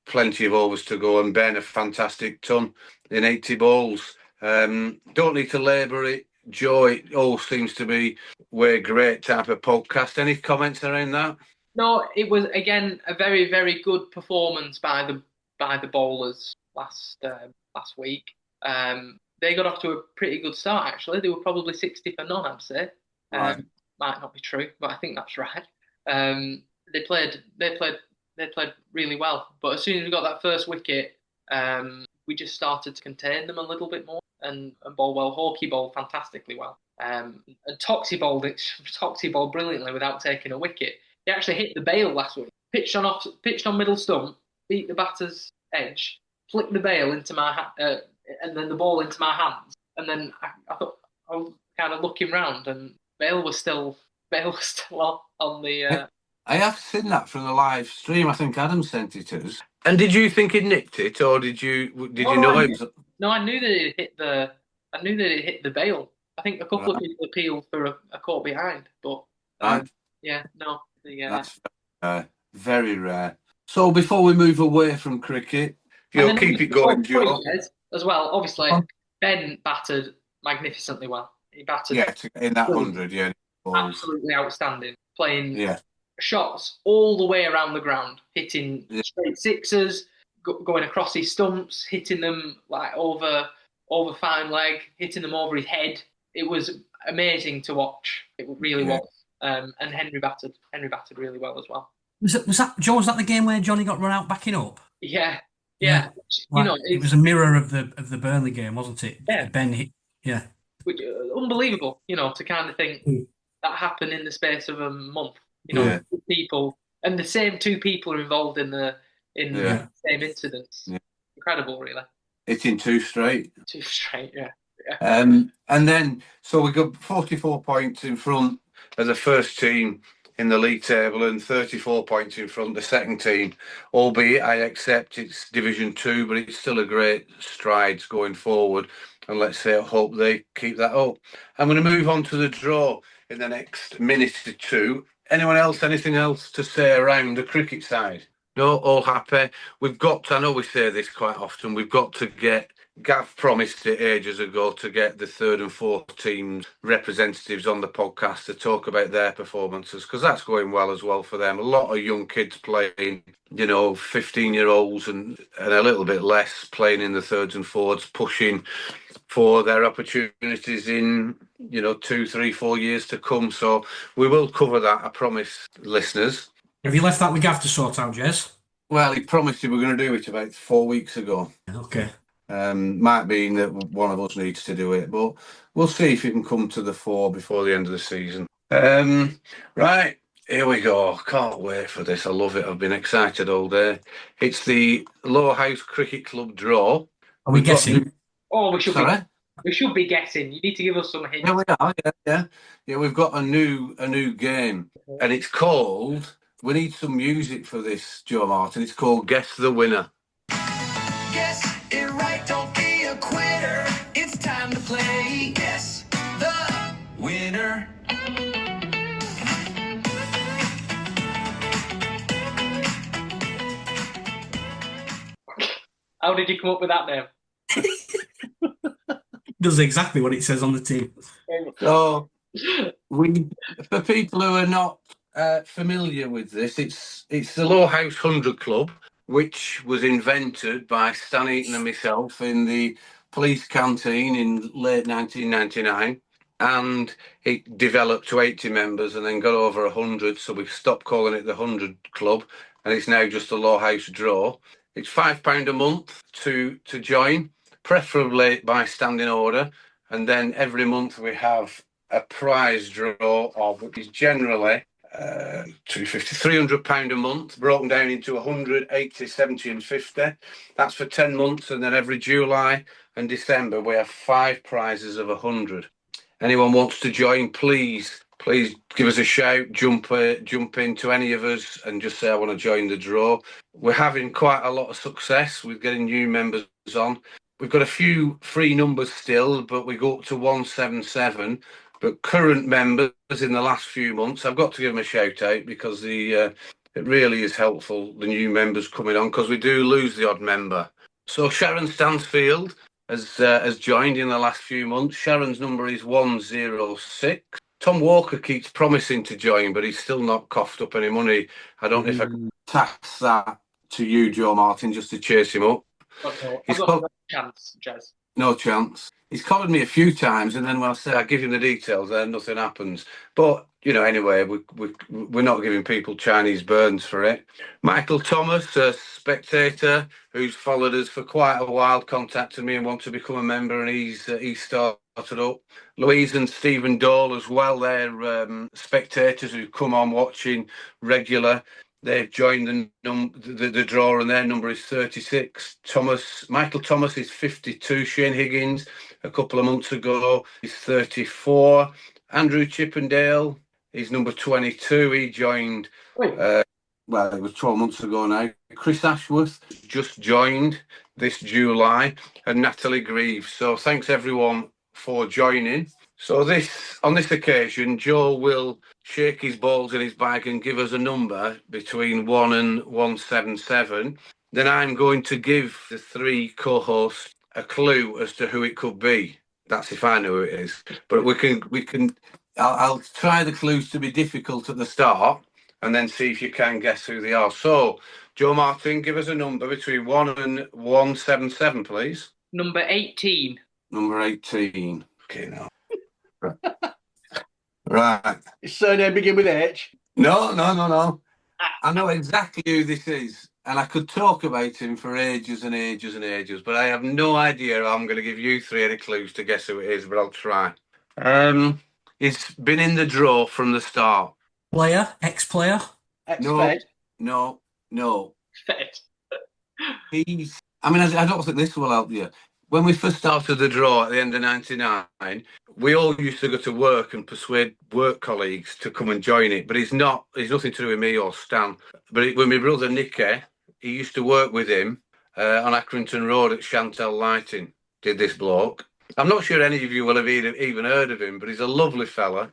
plenty of overs to go, and Ben a fantastic ton in 80 balls. Don't need to labour it, Joe. It all seems to be we're great type of podcast. Any comments around that? No, it was again a very, very good performance by the bowlers last week. They got off to a pretty good start, actually. They were probably 60 for none, I'd say. Right. Might not be true, but I think that's right. They played really well. But as soon as we got that first wicket, we just started to contain them a little bit more and bowl well. Hawkey bowled fantastically well. And Toxie bowled brilliantly without taking a wicket. He actually hit the bail last week. Pitched on middle stump, beat the batter's edge, flicked the bail into my and then the ball into my hands. And then I thought I was kind of looking round, and Bale was still on the. I have seen that from the live stream. I think Adam sent it to us. And did you think he'd nicked it, or did you know it was? No, I knew that it hit the bail. I think a couple of people appealed for a caught behind, but yeah, no. That's very rare. So before we move away from cricket, keep it going, Joe. As well, obviously, Ben battered magnificently well. He battered in that 100, absolutely outstanding. Playing shots all the way around the ground, hitting straight sixes, going across his stumps, hitting them like over fine leg, hitting them over his head. It was amazing to watch. It really was. And Henry battered really well as well. Was that Joe? Was that the game where Johnny got run out backing up? Yeah. It was a mirror of the Burnley game, wasn't it? Yeah. Ben hit. Yeah. Which unbelievable, to kind of think that happened in the space of a month. People and the same 2 people are involved in the same incidents. Yeah. Incredible, really. Hitting 2 straight. 2 straight, yeah. And then so we got 44 points in front of the first team in the league table and 34 points in front of the second team, albeit I accept it's Division 2, but it's still a great strides going forward. And let's say I hope they keep that up. I'm going to move on to the draw in the next minute or 2. Anyone else, anything else to say around the cricket side? No, all happy. I know we say this quite often, we've got to get Gav promised it ages ago to get the third and fourth teams representatives on the podcast to talk about their performances, because that's going well as well for them. A lot of young kids playing, 15-year-olds and a little bit less playing in the thirds and fourths, pushing for their opportunities in 2, 3, 4 years to come. So we will cover that, I promise, listeners. Have you left that with Gav to sort out, Jez? Well, he promised we were going to do it about 4 weeks ago. Okay. Might be that one of us needs to do it, but we'll see if it can come to the fore before the end of the season. Right, here we go. Can't wait for this. I love it. I've been excited all day. It's the Lowerhouse Cricket Club draw. Are we guessing? Oh, we should Sorry? we should be guessing. You need to give us some hints. Yeah, we are. Yeah. We've got a new game, and it's called. We need some music for this, Joe Martin. It's called Guess the Winner. Guess it right, don't be a quitter. It's time to play. Guess the winner. How did you come up with that name? Does exactly what it says on the team. So, for people who are not familiar with this, it's the Lowerhouse 100 Club, which was invented by Stan Eaton and myself in the police canteen in late 1999, and it developed to 80 members and then got over 100, so we've stopped calling it the 100 Club, and it's now just a Lowerhouse draw. It's £5 a month to join, preferably by standing order, and then every month we have a prize draw of, which is generally £300 a month, broken down into 100, 80, 70 and 50. That's for 10 months, and then every July and December we have 5 prizes of 100. Anyone wants to join, please give us a shout, jump into any of us and just say I want to join the draw. We're having quite a lot of success with getting new members on. We've got a few free numbers still, but we go up to 177. But current members in the last few months, I've got to give them a shout out, because it really is helpful, the new members coming on, because we do lose the odd member. So Sharon Stansfield has joined in the last few months. Sharon's number is 106. Tom Walker keeps promising to join, but he's still not coughed up any money. I don't know if I can tax that to you, Joe Martin, just to chase him up. Okay. He's I've got no chance, Jez. No chance. He's collared me a few times, and then when I say I give him the details, then nothing happens. But anyway, we're not giving people Chinese burns for it. Michael Thomas, a spectator who's followed us for quite a while, contacted me and wanted to become a member, and he's started up. Louise and Stephen Dole as well. They're spectators who come on watching regular. They've joined the draw, and their number is 36. Michael Thomas is 52. Shane Higgins, a couple of months ago, is 34. Andrew Chippendale is number 22. He joined, it was 12 months ago now. Chris Ashworth just joined this July, and Natalie Greaves. So thanks everyone for joining. So on this occasion, Joe will shake his balls in his bag and give us a number between 1 and 177. Then I'm going to give the 3 co-hosts a clue as to who it could be. That's if I know who it is. But we can. I'll try the clues to be difficult at the start, and then see if you can guess who they are. So, Joe Martin, give us a number between 1 and 177, please. Number 18. Number 18. Okay, now. Right. His surname begin with H? No. I know exactly who this is, and I could talk about him for ages and ages and ages, but I have no idea how I'm going to give you 3 any clues to guess who it is, but I'll try. He's been in the draw from the start. Player? Ex-player? Ex-Fed? No. Fed. I don't think this will help you. When we first started the draw at the end of 99, we all used to go to work and persuade work colleagues to come and join it. But he's nothing to do with me or Stan. But when my brother Nicky, he used to work with him on Accrington Road at Chantel Lighting, did this bloke. I'm not sure any of you will have even heard of him, but he's a lovely fella.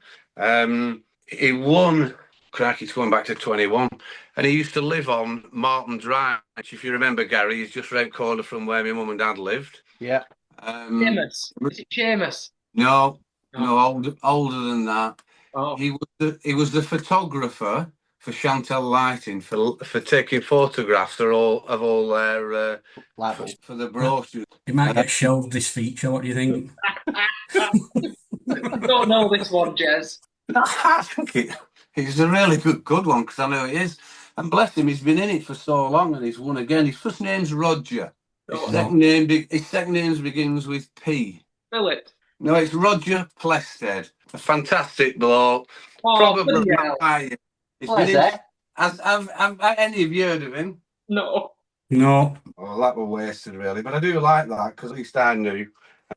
He won, crikey, it's going back to 21, and he used to live on Martin Drive. If you remember, Gary, he's just round corner from where my mum and dad lived. Yeah. Seamus. Is it Seamus? No, No. no, older than that. Oh. He was the photographer for Chantel Lighting for taking photographs of all their Like, for the brochures. It might get shelved, this feature. What do you think? I don't know this one, Jez. I think it's a really good one because I know it is. And bless him, he's been in it for so long and he's won again. His first name's Roger. Oh, His second name begins with P. Philip. No, it's Roger Plested. A fantastic bloke. Oh, Probably bloody hell. my. He's been in. Plested? Have any of you heard of him? No. No. Oh, that was wasted, really. But I do like that because at least I knew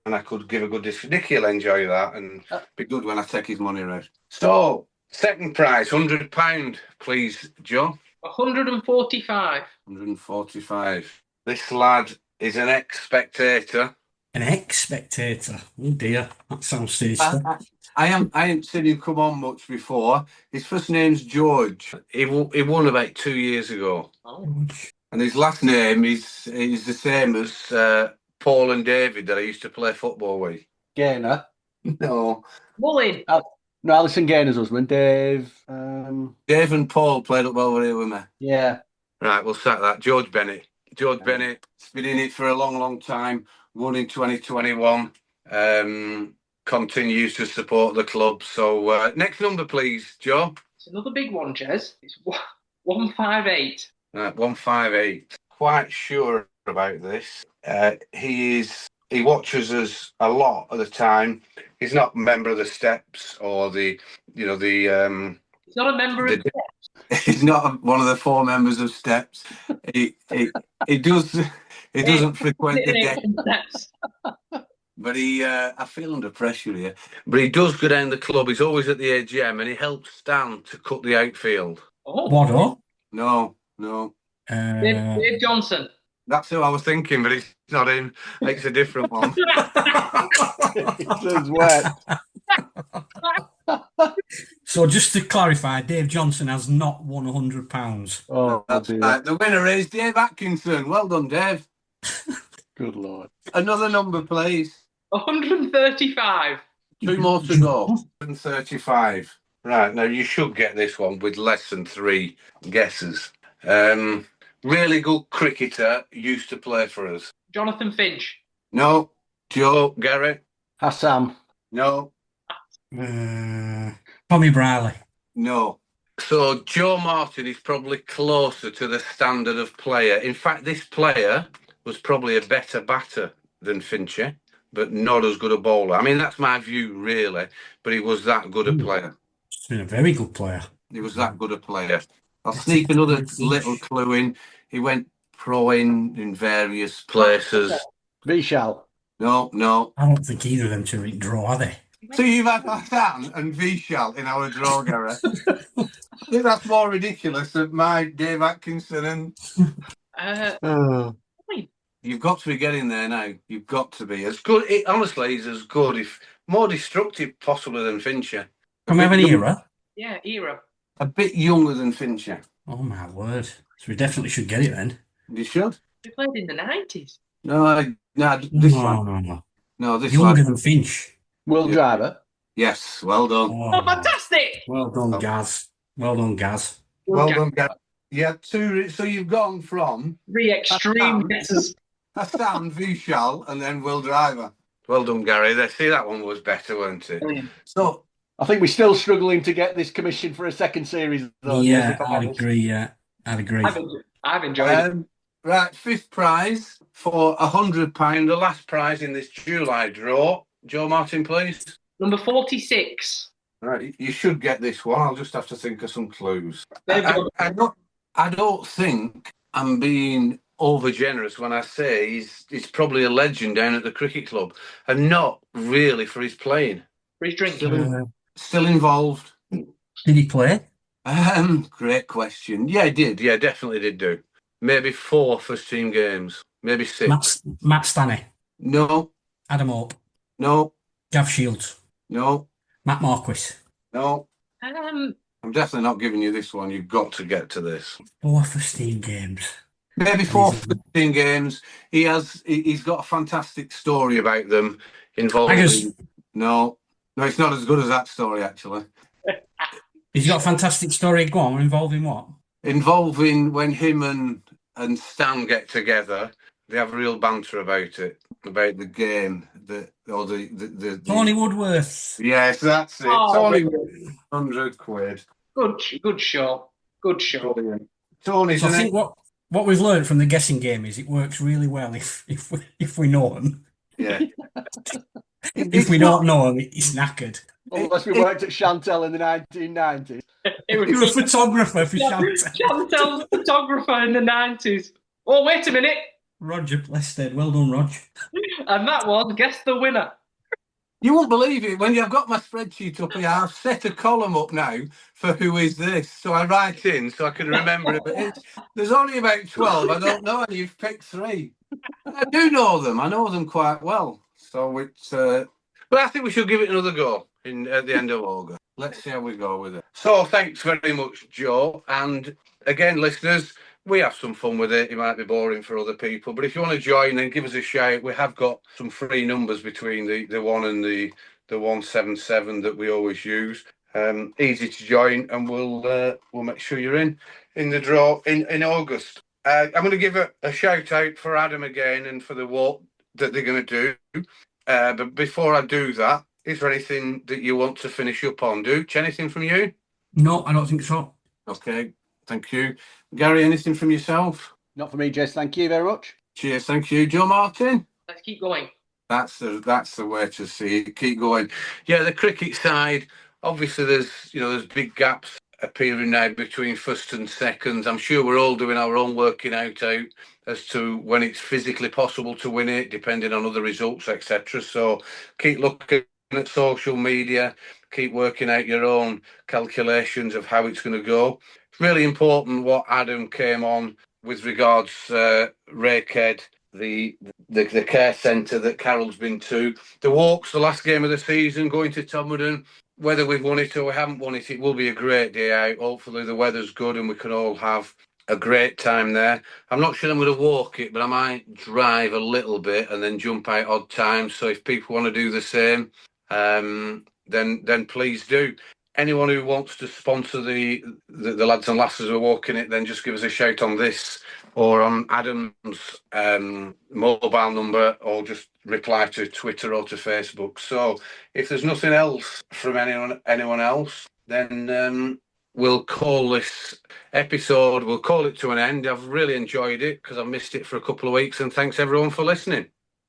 and I could give a good dish. Nicky will enjoy that and be good when I take his money out. So, second prize, £100, please, Joe. 145. 145. This lad is an ex-spectator. An ex-spectator. Oh dear, that sounds sinister. I ain't seen him come on much before. His first name's George. He won about 2 years ago. Oh. And his last name is the same as Paul and David that I used to play football with. Gaynor. No. Mullin. No, Alison Gaynor's husband, Dave. Dave and Paul played up over here with me. Yeah. Right, we'll sack that. George Bennett. George Bennett. He's been in it for a long, long time. Won in 2021. Continues to support the club. So next number, please, Joe. It's another big one, Jez. It's 158. Right, 158. Quite sure about this. He watches us a lot of the time. He's not a member of the Steps or the. He's not a member of He's not one of the 4 members of Steps. He doesn't frequent the deck. Steps. But I feel under pressure here. But he does go down the club. He's always at the AGM and he helps Stan to cut the outfield. Oh. What? No. Dave Johnson. That's who I was thinking, but it's not him. It's a different one. It's wet. So just to clarify, Dave Johnson has not won £100. Oh, That's dear. right. The winner is Dave Atkinson. Well done, Dave. Good Lord. Another number, please. 135. 2 more to go. 135. Right, now you should get this one with less than 3 guesses. Really good cricketer, used to play for us. Jonathan Finch. No. Joe, Garrett. Hassan. No. Tommy Briley. No. So Joe Martin is probably closer to the standard of player. In fact, this player was probably a better batter than Fincher, but not as good a bowler. I mean, that's my view, really. But he was that good a player. He's been a very good player. He was that good a player. I'll sneak another little clue in. He went pro in various places. Vishal. No. I don't think either of them two draw, are they? So you've had Hassan and Vishal in our draw, Gareth. I think that's more ridiculous than my Dave Atkinson and... You've got to be getting there now. You've got to be. As good. Honestly, he's as good, if more destructive possibly than Fincher. Can we have an era? Yeah, era. A bit younger than Fincher. Oh my word. So we definitely should get it then. You should. He played in the 90s. No, this one. No. No, this Younger one. than Finch. Will Driver. Yes, well done. Oh, fantastic! Well done, Gaz. Well done, Gaz. Well done, Gary. Yeah, 2. So you've gone from 3 extreme guesses. Hassan, Vishal, and then Will Driver. Well done, Gary. See, that one was better, weren't it? Brilliant. So, I think we're still struggling to get this commission for a second series, though. Yeah, if I'm I'd honest. agree. Yeah, I'd agree. I've enjoyed it. right, 5th prize for £100. The last prize in this July draw. Joe Martin, please. Number 46. Right, you should get this one. I'll just have to think of some clues. Dave I don't think I'm being over generous when I say he's probably a legend down at the cricket club, and not really for his playing. For his drinking. Still involved. Did he play? Great question. Yeah, he did. Yeah, definitely did do. Maybe 4 first-team games. Maybe 6. Matt Stanley. No. Adam Hope. No. Gav Shields. No. Matt Marquis. No. Um, I'm definitely not giving you this one. You've got to get to this. 4 first-team games. Maybe 14 games. He's got a fantastic story about them involving. No, it's not as good as that story actually. He's got a fantastic story. Go on, involving what? Involving when him and Stan get together, they have real banter about it, about the game, the Tony Woodworth. Yes, that's it. Oh, Tony, really? £100. Good show. Good show. Brilliant. Tony's So I an think what we've learned from the guessing game is it works really well if we know them. yeah. If we don't know them, it's knackered. Unless we worked at Chantel in the 1990s. You're a photographer for Chantel. Chantel's photographer in the 90s. Oh, wait a minute. Roger Plested. Well done, Rog. And that was Guess the Winner. You won't believe it. When you've got my spreadsheet up here, I've set a column up now for who is this. So I write in so I can remember it. But there's only about 12. I don't know, and you've picked 3. And I do know them. I know them quite well. So it's. But I think we should give it another go at the end of August. Let's see how we go with it. So thanks very much, Joe. And again, listeners, we have some fun with it. It might be boring for other people, but if you want to join, then give us a shout. We have got some free numbers between the 1 and the 177 that we always use. Easy to join, and we'll make sure you're in the draw in August. I'm going to give a shout out for Adam again and for the walk that they're going to do. But before I do that, is there anything that you want to finish up on, Dooch? Anything from you? No, I don't think so. Okay, thank you. Gary, anything from yourself? Not for me, Jess. Thank you very much. Cheers, thank you. Joe Martin? Let's keep going. That's the way to see it. Keep going. Yeah, the cricket side, obviously there's big gaps appearing now between first and seconds. I'm sure we're all doing our own working out as to when it's physically possible to win it, depending on other results, etc. So keep looking at social media, keep working out your own calculations of how it's going to go. It's really important what Adam came on with regards Rakehead, the care centre that Carol's been to. The walks, the last game of the season, going to Todmorden. Whether we've won it or we haven't won it, it will be a great day out. Hopefully the weather's good and we can all have a great time there. I'm not sure I'm going to walk it, but I might drive a little bit and then jump out odd times. So if people want to do the same, then please do. Anyone who wants to sponsor the lads and lasses who are walking it, then just give us a shout on this or on Adam's mobile number, or just reply to Twitter or to Facebook. So if there's nothing else from anyone else, then we'll call this episode, we'll call it to an end. I've really enjoyed it because I've missed it for a couple of weeks, and thanks everyone for listening.